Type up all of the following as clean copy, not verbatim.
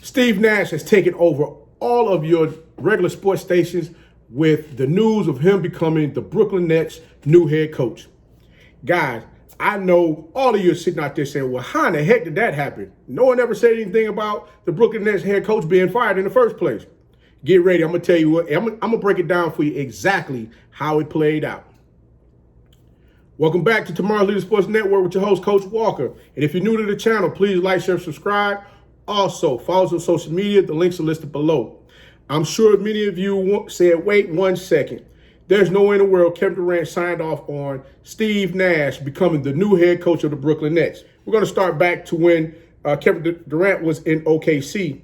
Steve Nash has taken over all of your regular sports stations with the news of him becoming the Brooklyn Nets' new head coach. Guys, I know all of you are sitting out there saying, well, how in the heck did that happen? No one ever said anything about the Brooklyn Nets head coach being fired in the first place. Get ready. I'm going to tell you what, I'm going to break it down for you exactly how it played out. Welcome back to Tomorrow's Leader Sports Network with your host, Coach Walker. And if you're new to the channel, please like, share, subscribe. Also, follow us on social media. The links are listed below. I'm sure many of you said, wait 1 second. There's no way in the world Kevin Durant signed off on Steve Nash becoming the new head coach of the Brooklyn Nets. We're going to start back to when Kevin Durant was in OKC.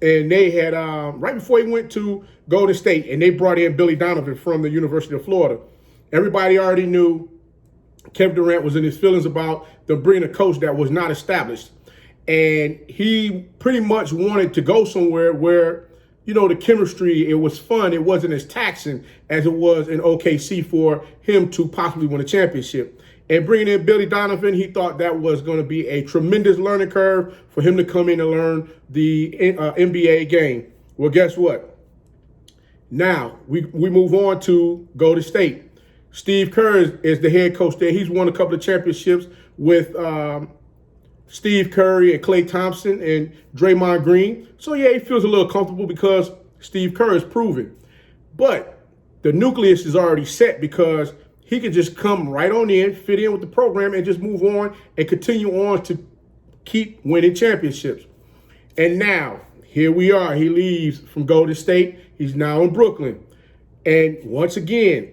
And they had, right before he went to Golden State, and they brought in Billy Donovan from the University of Florida. Everybody already knew Kevin Durant was in his feelings about them bringing a coach that was not established. And he pretty much wanted to go somewhere where, you know, the chemistry, it was fun. It wasn't as taxing as it was in OKC for him to possibly win a championship. And bringing in Billy Donovan, he thought that was going to be a tremendous learning curve for him to come in and learn the NBA game. Well, guess what? Now we move on to Golden State. Steve Kerr is the head coach there. He's won a couple of championships with Steve Curry and Klay Thompson and Draymond Green. So, yeah, he feels a little comfortable because Steve Kerr is proven. But the nucleus is already set because he can just come right on in, fit in with the program, and just move on and continue on to keep winning championships. And now, here we are. He leaves from Golden State. He's now in Brooklyn. And once again,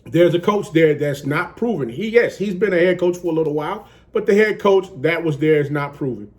there's a coach there that's not proven. He's been a head coach for a little while, but the head coach that was there is not proven.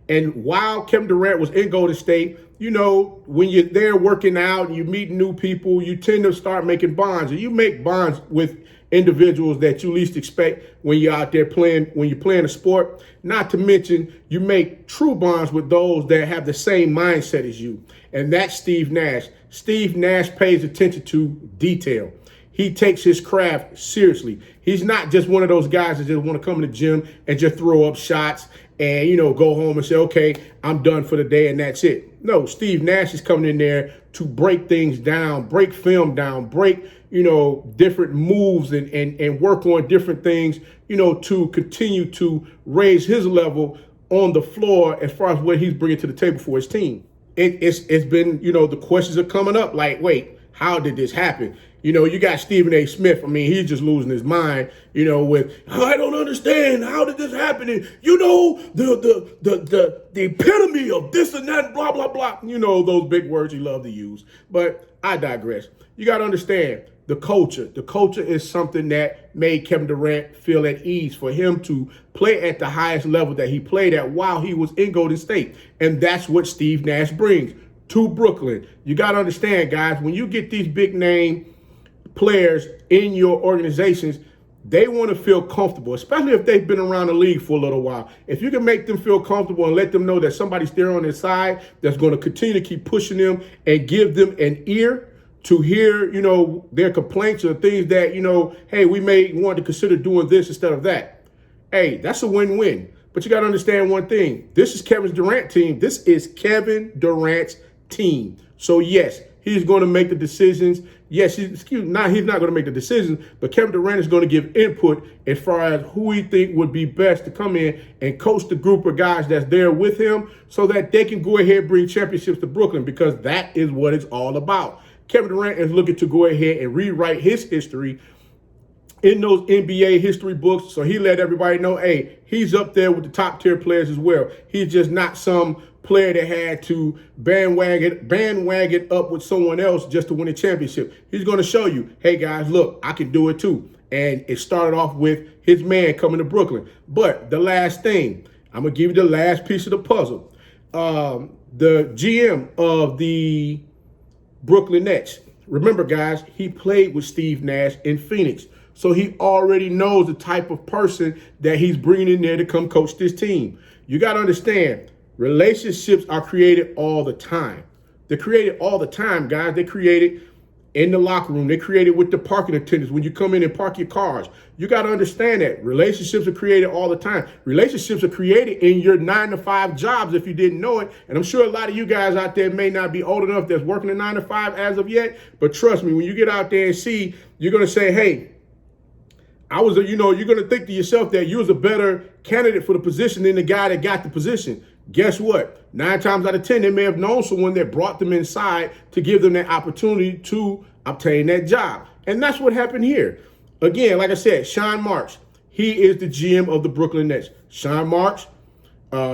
And while Kevin Durant was in Golden State, you know, when you're there working out and you meet new people, you tend to start making bonds. And you make bonds with individuals that you least expect when you're out there playing, when you're playing a sport. Not to mention, you make true bonds with those that have the same mindset as you. And that's Steve Nash. Steve Nash pays attention to detail. He takes his craft seriously. He's not just one of those guys that just want to come in the gym and just throw up shots and, you know, go home and say, okay, I'm done for the day and that's it. No, Steve Nash is coming in there to break things down, break film down, break, you know, different moves and work on different things, you know, to continue to raise his level on the floor as far as what he's bringing to the table for his team. It's been, you know, the questions are coming up like, wait, how did this happen? You know, you got Stephen A. Smith. I mean, he's just losing his mind, you know, with, I don't understand. How did this happen? And, you know, the epitome of this and that, blah, blah, blah. You know, those big words you love to use. But I digress. You got to understand the culture. The culture is something that made Kevin Durant feel at ease for him to play at the highest level that he played at while he was in Golden State. And that's what Steve Nash brings to Brooklyn. You got to understand, guys, when you get these big name players in your organizations, they want to feel comfortable, especially if they've been around the league for a little while. If you can make them feel comfortable and let them know that somebody's there on their side that's going to continue to keep pushing them and give them an ear to hear, you know, their complaints or things that, you know, hey, we may want to consider doing this instead of that. Hey, that's a win-win. But you got to understand one thing. This is Kevin Durant's team. This is Kevin Durant's team. So, yes, he's going to make the decisions. Yes, he's not going to make the decisions, but Kevin Durant is going to give input as far as who he think would be best to come in and coach the group of guys that's there with him so that they can go ahead and bring championships to Brooklyn, because that is what it's all about. Kevin Durant is looking to go ahead and rewrite his history in those NBA history books. So he let everybody know, hey, he's up there with the top tier players as well. He's just not some player that had to bandwagon up with someone else just to win a championship. He's going to show you, hey, guys, look, I can do it too. And it started off with his man coming to Brooklyn. But the last thing, I'm going to give you the last piece of the puzzle. The GM of the Brooklyn Nets, remember, guys, he played with Steve Nash in Phoenix. So he already knows the type of person that he's bringing in there to come coach this team. You got to understand, relationships are created all the time. They're created all the time, guys. They're created in the locker room. They create it with the parking attendants when you come in and park your cars. You got to understand that relationships are created all the time. Relationships are created in your 9-to-5 jobs if you didn't know it. And I'm sure a lot of you guys out there may not be old enough that's working a 9-to-5 as of yet. But trust me, when you get out there and see, you're going to say, hey, you're going to think to yourself that you was a better candidate for the position than the guy that got the position. Guess what? 9 times out of 10, they may have known someone that brought them inside to give them that opportunity to obtain that job. And that's what happened here. Again, like I said, Sean Marks, he is the GM of the Brooklyn Nets. Sean Marks,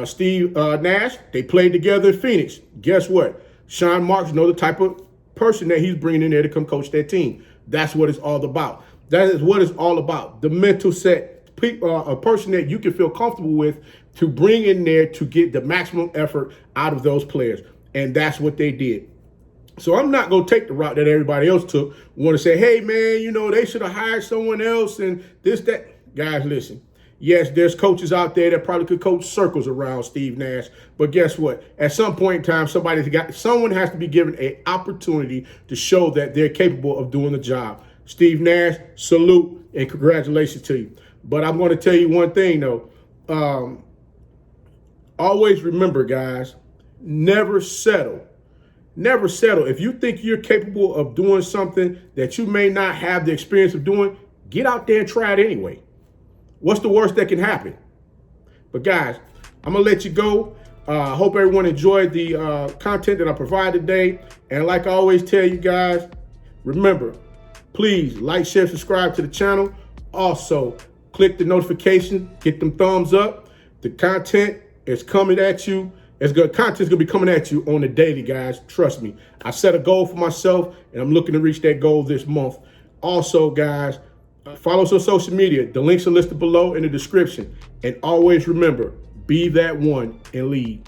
Steve Nash, they played together in Phoenix. Guess what? Sean Marks knows the type of person that he's bringing in there to come coach that team. That's what it's all about. That is what it's all about. The mental set, a person that you can feel comfortable with to bring in there to get the maximum effort out of those players. And that's what they did. So I'm not going to take the route that everybody else took. Want to say, hey, man, they should have hired someone else and this, that. Guys, listen. Yes, there's coaches out there that probably could coach circles around Steve Nash. But guess what? At some point in time, someone has to be given an opportunity to show that they're capable of doing the job. Steve Nash, salute and congratulations to you. But I'm going to tell you one thing, though. Always remember, guys, never settle. Never settle. If you think you're capable of doing something that you may not have the experience of doing, get out there and try it anyway. What's the worst that can happen? But guys, I'm going to let you go. I hope everyone enjoyed the content that I provided today. And like I always tell you guys, remember, please like, share, subscribe to the channel. Also, click the notification, get them thumbs up. The content is coming at you. Content's gonna be coming at you on the daily, guys. Trust me. I set a goal for myself, and I'm looking to reach that goal this month. Also, guys, follow us on social media. The links are listed below in the description. And always remember, be that one and lead.